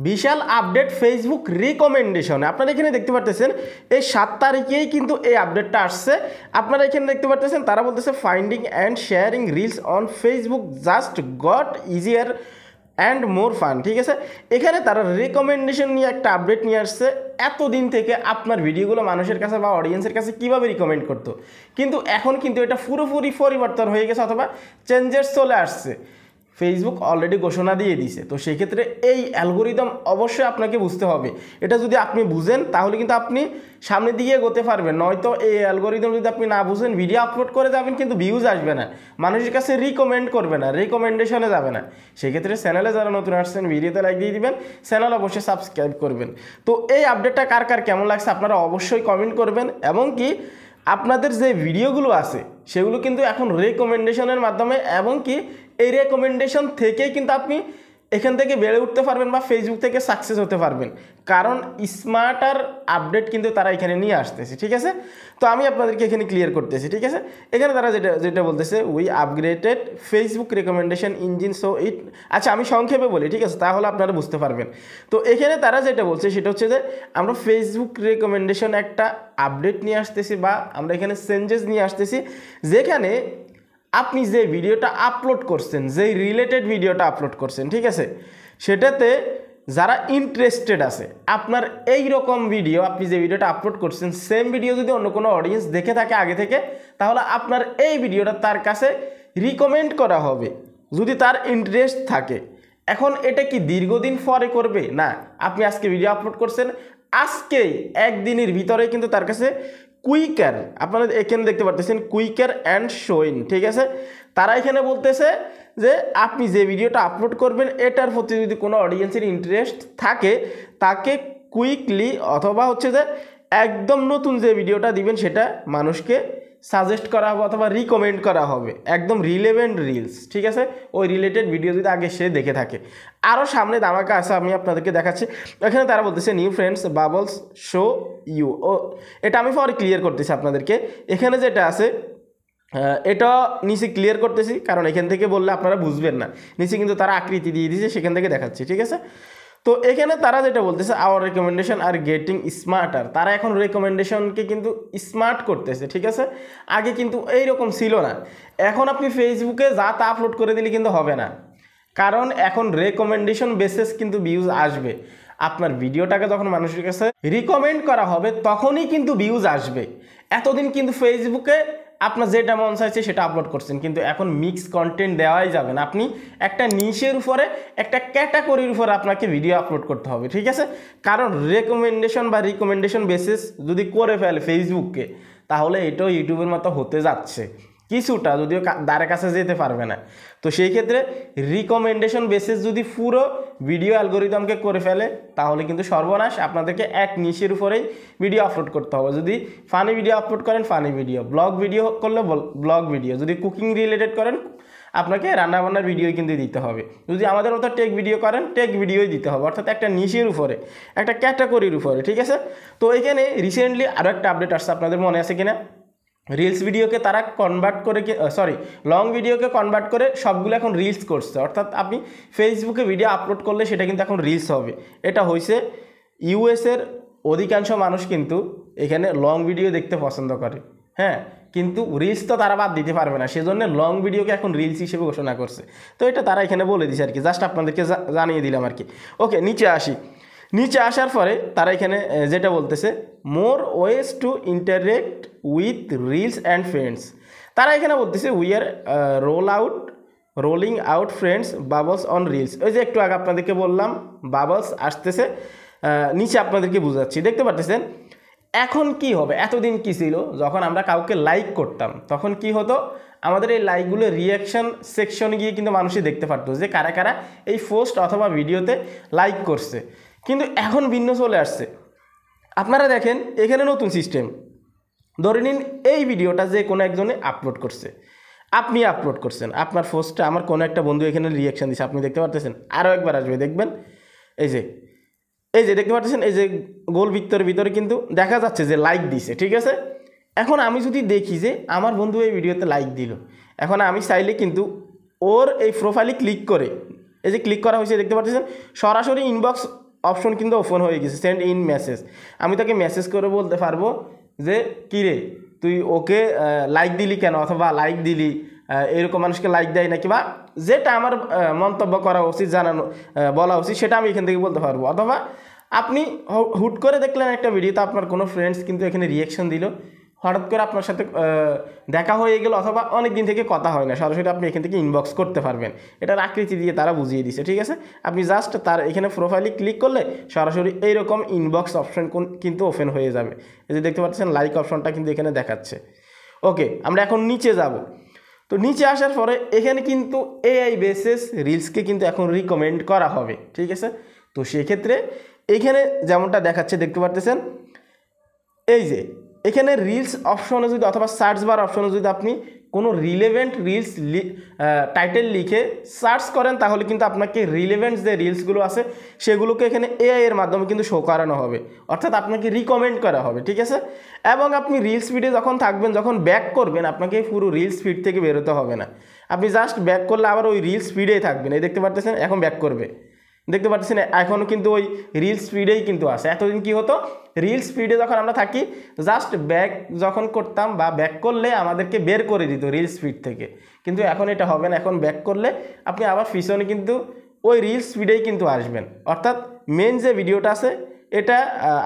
বিশাল update Facebook রিকমেন্ডেশনে আপনারা এখানে দেখতে পারতেছেন এই 7 তারিখেই কিন্তু এই আপডেটটা আসছে। আপনারা এখানে দেখতে পারতেছেন তারা বলতেছে finding and sharing reels on Facebook just got easier and more fun. ঠিক আছে, এখানে তারা রিকমেন্ডেশন নিয়ে একটা আপডেট নিয়ে আসছে। এতদিন থেকে আপনার ভিডিওগুলো মানুষের কাছে বা অডিয়েন্সের কাছে কীভাবে রিকমেন্ড করতো, কিন্তু এখন কিন্তু এটা পুরোপুরি পরিবর্তন হয়ে গেছে অথবা চেঞ্জেস চলে আসছে। ফেসবুক অলরেডি ঘোষণা দিয়ে দিছে, তো সেই ক্ষেত্রে এই অ্যালগোরিদম অবশ্যই আপনাকে বুঝতে হবে। এটা যদি আপনি বুঝেন তাহলে কিন্তু আপনি সামনের দিকে এগোতে পারবেন, নয়তো এই অ্যালগোরিদম যদি আপনি না বুঝেন ভিডিও আপলোড করে যাবেন কিন্তু ভিউজ আসবে না, মানুষের কাছে রিকমেন্ড করবে না, রিকমেন্ডেশনে যাবে না। সেক্ষেত্রে চ্যানেলে যারা নতুন আসছেন ভিডিওতে লাইক দিয়ে দিবেন, চ্যানেল অবশ্যই সাবস্ক্রাইব করবেন। তো এই আপডেটটা কার কার কেমন লাগছে আপনারা অবশ্যই কমেন্ট করবেন, এবং কি আপনাদের যে ভিডিওগুলো আছে সেগুলো কিন্তু এখন রেকমেন্ডেশনের মাধ্যমে, এবং কি এই রেকমেন্ডেশন থেকেই কিন্তু আপনি এখান থেকে বেড়ে উঠতে পারবেন বা ফেসবুক থেকে সাকসেস হতে পারবেন, কারণ স্মার্টার আপডেট কিন্তু তারা এখানে নিয়ে আসতেছে। ঠিক আছে, তো আমি আপনাদেরকে এখানে ক্লিয়ার করতেছি। ঠিক আছে, এখানে তারা যেটা বলতেছে we upgraded Facebook recommendation engine so it, আচ্ছা আমি সংক্ষেপে বলি, ঠিক আছে, তাহলে আপনারা বুঝতে পারবেন। তো এখানে তারা যেটা বলছে সেটা হচ্ছে যে আমরা ফেসবুক রেকমেন্ডেশন একটা আপডেট নিয়ে আসতেছি, বা আমরা এখানে চেঞ্জেস নিয়ে আসতেছি, যেখানে আপনি যে ভিডিওটা আপলোড করছেন, যেই রিলেটেড ভিডিওটা আপলোড করছেন, ঠিক আছে, সেটাতে যারা ইন্টারেস্টেড আছে আপনার এই রকম ভিডিও, আপনি যে ভিডিওটা আপলোড করছেন সেম ভিডিও যদি অন্য কোনো অডিয়েন্স দেখে থাকে আগে থেকে, তাহলে আপনার এই ভিডিওটা তার কাছে রিকমেন্ড করা হবে যদি তার ইন্টারেস্ট থাকে। এখন এটা কি দীর্ঘদিন পরে করবে না, আপনি আজকে ভিডিও আপলোড করছেন, আজকেই একদিনের ভিতরে কিন্তু তার কাছে কুইকার, আপনারা এখানে দেখতে পারতেছেন কুইকার অ্যান্ড শোইন। ঠিক আছে, তারা এখানে বলতেছে যে আপনি যে ভিডিওটা আপলোড করবেন এটার প্রতি যদি কোনো অডিয়েন্সের ইন্টারেস্ট থাকে তাকে কুইকলি অথবা হচ্ছে যে একদম নতুন যে ভিডিওটা দিবেন সেটা মানুষকে সাজেস্ট করা হবে অথবা রিকমেন্ড করা হবে, একদম রিলেভেন্ট রিলস। ঠিক আছে, ওই রিলেটেড ভিডিও যদি আগে সে দেখে থাকে। আরও সামনে ধামাকা আছে, আমি আপনাদেরকে দেখাচ্ছি। এখানে তারা বলতেছে new friends bubbles show you, ও এটা আমি পরে ক্লিয়ার করতেছি আপনাদেরকে। এখানে যেটা আছে এটা নিচে ক্লিয়ার করতেছি, কারণ এখান থেকে বললে আপনারা বুঝবেন না, নিচে কিন্তু তারা আকৃতি দিয়ে দিয়েছে, সেখান থেকে দেখাচ্ছি। ঠিক আছে, তো এখানে তারা যেটা বলতেছে our recommendation are getting smarter, তারা এখন রেকমেন্ডেশনকে কিন্তু স্মার্ট করতেছে। ঠিক আছে, আগে কিন্তু এইরকম ছিল না। এখন আপনি ফেসবুকে যা তা আপলোড করে দিলে কিন্তু হবে না, কারণ এখন রেকমেন্ডেশন বেসিস কিন্তু ভিউজ আসবে। আপনার ভিডিওটাকে যখন মানুষের কাছে রিকমেন্ড করা হবে তখনই কিন্তু ভিউজ আসবে। এতদিন কিন্তু ফেসবুকে আপনার যেটা মন চাইছে সেটা আপলোড করছেন, কিন্তু এখন মিক্স কন্টেন্ট দেওয়াই যাবে না। আপনি একটা নিশের উপরে, একটা ক্যাটাগরির উপরে আপনাকে ভিডিও আপলোড করতে হবে। ঠিক আছে, কারণ রেকমেন্ডেশন বা রিকমেন্ডেশন বেসিস যদি করে ফেলে ফেসবুককে, তাহলে এটাও ইউটিউবের মতো হতে যাচ্ছে কিছুটা, যদিও দ্বারের কাছে যেতে পারবে না। তো সেই ক্ষেত্রে রিকমেন্ডেশন বেসিস যদি পুরো ভিডিও অ্যালগোরিদমকে করে ফেলে তাহলে কিন্তু সর্বনাশ। আপনাদেরকে এক নিশের উপরেই ভিডিও আপলোড করতে হবে। যদি ফানি ভিডিও আপলোড করেন ফানি ভিডিও, ব্লগ ভিডিও করলে ব্লগ ভিডিও, যদি কুকিং রিলেটেড করেন আপনাকে রান্নাবান্নার ভিডিওই কিন্তু দিতে হবে, যদি আমাদের মতো টেক ভিডিও করেন টেক ভিডিওই দিতে হবে, অর্থাৎ একটা নিশের উপরে, একটা ক্যাটাগরির উপরে। ঠিক আছে, তো এখানে রিসেন্টলি আরও একটা আপডেট আসছে, আপনাদের মনে আছে কিনা, রিলস ভিডিওকে তারা কনভার্ট করে, লং ভিডিওকে কনভার্ট করে সবগুলো এখন রিলস করছে, অর্থাৎ আপনি ফেসবুকে ভিডিও আপলোড করলে সেটা কিন্তু এখন রিলস হবে। এটা হয়েছে ইউএসের অধিকাংশ মানুষ কিন্তু এখানে লং ভিডিও দেখতে পছন্দ করে, হ্যাঁ, কিন্তু রিলস তো তারা বাদ দিতে পারবে না, সেজন্য লং ভিডিওকে এখন রিলস হিসেবে ঘোষণা করছে। তো এটা তারা এখানে বলে দিছে আর কি, জাস্ট আপনাদেরকে জানিয়ে দিলাম আর কি। ওকে, নিচে আসি। নিচে আসার পরে তারা এখানে যেটা বলতেছে more ways to interact with reels and friends, তারা এখানে বলতেছে we are rolling out friends bubbles on reels. ওই যে একটু আগে আপনাদেরকে বললাম বাবলস আসতেছে, নিচে আপনাদেরকে বুঝাচ্ছি, দেখতে পাচ্ছেন। এখন কি হবে, এতদিন কি ছিল, যখন আমরা কাউকে লাইক করতাম তখন কি হতো, আমাদের এই লাইকগুলো রিয়াকশান সেকশনে গিয়ে কিন্তু মানুষই দেখতে পারতো যে কারা কারা এই পোস্ট অথবা ভিডিওতে লাইক করছে। কিন্তু এখন ভিন্ন চলে আসছে, আপনারা দেখেন এখানে নতুন সিস্টেম। ধরে নিন এই ভিডিওটা যে কোনো একজনে আপলোড করছে, আপনি আপলোড করছেন, আপনার পোস্টটা আমার কোনো একটা বন্ধু এখানে রিয়াকশান দিচ্ছে, আপনি দেখতে পারতেছেন। আরও একবার আসবে, দেখবেন এই যে দেখতে পাচ্ছেন, এই যে গোল ভিতরে ভিতরে কিন্তু দেখা যাচ্ছে যে লাইক দিছে। ঠিক আছে, এখন আমি যদি দেখি যে আমার বন্ধু এই ভিডিওতে লাইক দিল, এখন আমি চাইলে কিন্তু ওর এই প্রোফাইলে ক্লিক করে, এই যে ক্লিক করা হয়েছে দেখতে পাচ্ছেন, সরাসরি ইনবক্স অপশন কিন্তু ওপেন হয়ে গেছে, সেন্ড ইন মেসেজ। আমি তাকে মেসেজ করে বলতে পারবো যে কিরে তুই ওকে লাইক দিলি কেন, অথবা লাইক দিলি, এরকম মানুষকে লাইক দেয় নাকি, বা যেটা আমার মন্তব্য করা উচিত, জানানো বলা উচিত, সেটা আমি এখান থেকে বলতে পারবো। অথবা আপনি হুট করে দেখলেন একটা ভিডিওতে আপনার কোনো ফ্রেন্ডস কিন্তু এখানে রিয়েকশন দিল, হঠাৎ করে আপনার সাথে দেখা হয়ে গেল, অথবা অনেক দিন থেকে কথা হয় না, সরাসরি আপনি এখান থেকে ইনবক্স করতে পারবেন। এটার আকৃতি দিয়ে তারা বুঝিয়ে দিচ্ছে, ঠিক আছে। আপনি জাস্ট তার এখানে প্রোফাইলে ক্লিক করলে সরাসরি এইরকম ইনবক্স অপশন কিন্তু ওপেন হয়ে যাবে। এই যে দেখতে পাচ্ছেন লাইক অপশনটা কিন্তু এখানে দেখাচ্ছে। ওকে, আমরা এখন নিচে যাব। তো নিচে আসার পরে এখানে কিন্তু এআই বেসিস রিলসকে কিন্তু এখন রিকমেন্ড করা হবে, ঠিক আছে। তো সেক্ষেত্রে এইখানে যেমনটা দেখাচ্ছে দেখতে পারতেছেন, এই যে এখানে রিলস অপশনে যদি, অথবা সার্চ বার অপশনে যদি আপনি কোনো রিলেভেন্ট রিলস টাইটেল লিখে সার্চ করেন, তাহলে কিন্তু আপনাকে রিলেভেন্ট যে রিলসগুলো আছে সেগুলোকে এখানে এআই এর মাধ্যমে কিন্তু শো করানো হবে, অর্থাৎ আপনাকে রিকমেন্ড করা হবে, ঠিক আছে। এবং আপনি রিলস ফিডে যখন থাকবেন, যখন ব্যাক করবেন, আপনাকে পুরো রিলস ফিড থেকে বেরোতে হবে না। আপনি জাস্ট ব্যাক করলে আবার ওই রিলস ফিডেই থাকবেন। এই দেখতে পাচ্ছেন এখন ব্যাক করবে, দেখতে পাচ্ছেন এখনও কিন্তু ওই রিলস ফিডেই কিন্তু আসে। এতদিন কি হতো, রিলস ফিডে যখন আমরা থাকি, জাস্ট ব্যাক যখন করতাম বা ব্যাক করলে আমাদেরকে বের করে দিত রিলস ফিড থেকে, কিন্তু এখন এটা হবে না। এখন ব্যাক করলে আপনি আবার পিছনে কিন্তু ওই রিলস ফিডেই কিন্তু আসবেন, অর্থাৎ মেন যে ভিডিওটা আছে এটা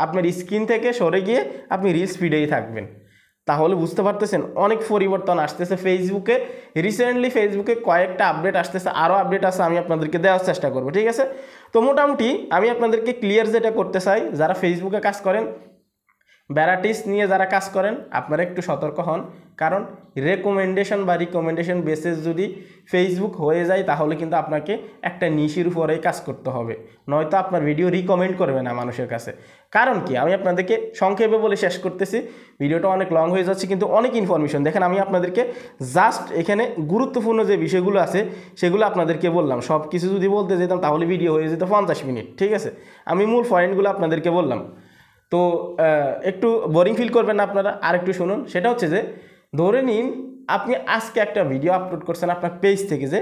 আপনার স্ক্রিন থেকে সরে গিয়ে আপনি রিলস ফিডেই থাকবেন। তাহলে বুঝতে পারতেছেন অনেক পরিবর্তন আসতেছে ফেসবুকে। রিসেন্টলি ফেসবুকে কয়েকটা আপডেট আসতেছে, আরও আপডেট আছে, আমি আপনাদেরকে দেওয়ার চেষ্টা করব, ঠিক আছে। তো মোটামুটি আমি আপনাদেরকে ক্লিয়ার যেটা করতে চাই, যারা ফেসবুকে কাজ করেন, ভ্যারাইটিস নিয়ে যারা কাজ করেন, আপনারা একটু সতর্ক হন। কারণ রেকমেন্ডেশন বা রিকমেন্ডেশন বেসিস যদি ফেসবুক হয়ে যায়, তাহলে কিন্তু আপনাকে একটা নিশির উপরেই কাজ করতে হবে, নয়তো আপনার ভিডিও রিকমেন্ড করবে না মানুষের কাছে। কারণ কি, আমি আপনাদেরকে সংক্ষেপে বলে শেষ করতেছি, ভিডিওটা অনেক লং হয়ে যাচ্ছে, কিন্তু অনেক ইনফরমেশন। দেখেন আমি আপনাদেরকে জাস্ট এখানে গুরুত্বপূর্ণ যে বিষয়গুলো আছে সেগুলো আপনাদেরকে বললাম। সব কিছু যদি বলতে যেতাম তাহলে ভিডিও হয়ে যেত 50 মিনিট, ঠিক আছে। আমি মূল পয়েন্টগুলো আপনাদেরকে বললাম। তো একটু বোরিং ফিল করবেন না আপনারা, আর একটু শুনুন। সেটা হচ্ছে যে, ধরে নিন আপনি আজকে একটা ভিডিও আপলোড করছেন আপনার পেজ থেকে, যে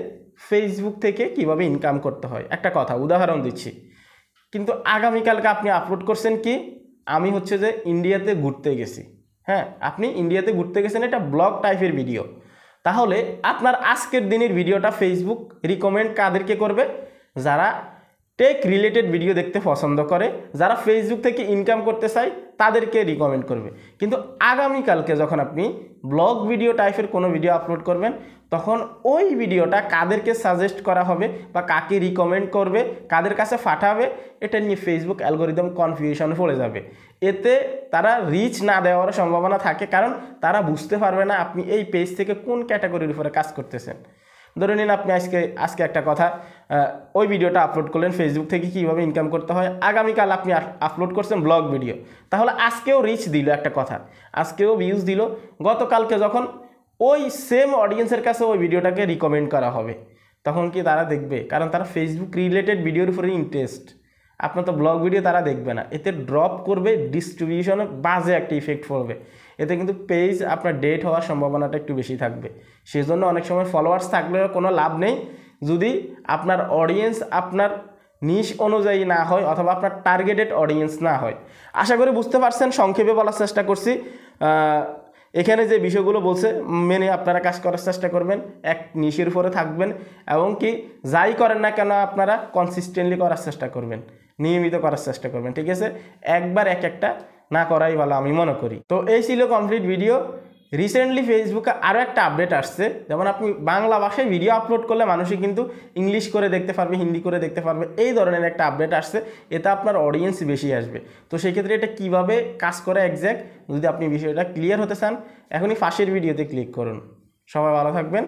ফেসবুক থেকে কিভাবে ইনকাম করতে হয়, একটা কথা উদাহরণ দিচ্ছি। কিন্তু আগামীকালকে আপনি আপলোড করছেন কি, আমি হচ্ছে যে ইন্ডিয়াতে ঘুরতে গেছি। হ্যাঁ, আপনি ইন্ডিয়াতে ঘুরতে গেছেন, এটা ব্লগ টাইপের ভিডিও। তাহলে আপনার আজকের দিনের ভিডিওটা ফেসবুক রিকমেন্ড কাদেরকে করবে, যারা টেক রিলেটেড ভিডিও দেখতে পছন্দ করে, যারা ফেসবুক থেকে ইনকাম করতে চায়, তাদেরকে রিকমেন্ড করবে। কিন্তু আগামীকালকে যখন আপনি ব্লগ ভিডিও টাইপের কোনো ভিডিও আপলোড করবেন, তখন ওই ভিডিওটা কাদেরকে সাজেস্ট করা হবে বা কাকে রিকমেন্ড করবে, কাদের কাছে পাঠাবে, এটা নিয়ে ফেসবুক অ্যালগোরিদম কনফিউশনে পড়ে যাবে। এতে তারা রিচ না দেওয়ার সম্ভাবনা থাকে, কারণ তারা বুঝতে পারবে না আপনি এই পেজ থেকে কোন ক্যাটাগরির উপরে কাজ করতেছেন। ধরে নিন আপনি আজকে একটা কথা, ওই ভিডিওটা আপলোড করলেন ফেসবুক থেকে কীভাবে ইনকাম করতে হয়, আগামীকাল আপনি আপলোড করছেন ব্লগ ভিডিও, তাহলে আজকেও রিচ দিল একটা কথা, আজকেও ভিউজ দিল। গতকালকে যখন ওই সেম অডিয়েন্সের কাছে ওই ভিডিওটাকে রিকমেন্ড করা হবে, তখন কি তারা দেখবে? কারণ তারা ফেসবুক রিলেটেড ভিডিওর উপরে ইন্টারেস্ট, আপনার তো ব্লগ ভিডিও তারা দেখবে না। এতে ড্রপ করবে, ডিস্ট্রিবিউশনে বাজে একটা ইফেক্ট পড়বে। এতে কিন্তু পেজ আপনার ডেট হওয়ার সম্ভাবনাটা একটু বেশি থাকবে। সেজন্য অনেক সময় ফলোয়ার্স থাকলেও কোনো লাভ নেই যদি আপনার অডিয়েন্স আপনার নিশ অনুযায়ী না হয়, অথবা আপনার টার্গেটেড অডিয়েন্স না হয়। আশা করি বুঝতে পারছেন, সংক্ষেপে বলার চেষ্টা করছি। এখানে যে বিষয়গুলো বলছে মেনে আপনারা কাজ করার চেষ্টা করবেন, এক নিশের উপরে থাকবেন, এবং কি যাই করেন না কেন আপনারা কনসিস্টেন্টলি করার চেষ্টা করবেন, নিয়মিত করার চেষ্টা করবেন, ঠিক আছে। একবার একটা না করাই ভালো আমি মনে করি। তো এই ছিল কমপ্লিট ভিডিও। রিসেন্টলি ফেসবুকে আরও একটা আপডেট আসছে, যেমন আপনি বাংলা ভাষায় ভিডিও আপলোড করলে মানুষই কিন্তু ইংলিশ করে দেখতে পারবে, হিন্দি করে দেখতে পারবে, এই ধরনের একটা আপডেট আসছে। এতে আপনার অডিয়েন্স বেশি আসবে। তো সেই ক্ষেত্রে এটা কিভাবে কাজ করে এক্স্যাক্ট, যদি আপনি বিষয়টা ক্লিয়ার হতে চান, এখনই ফাঁসের ভিডিওতে ক্লিক করুন। সবাই ভালো থাকবেন।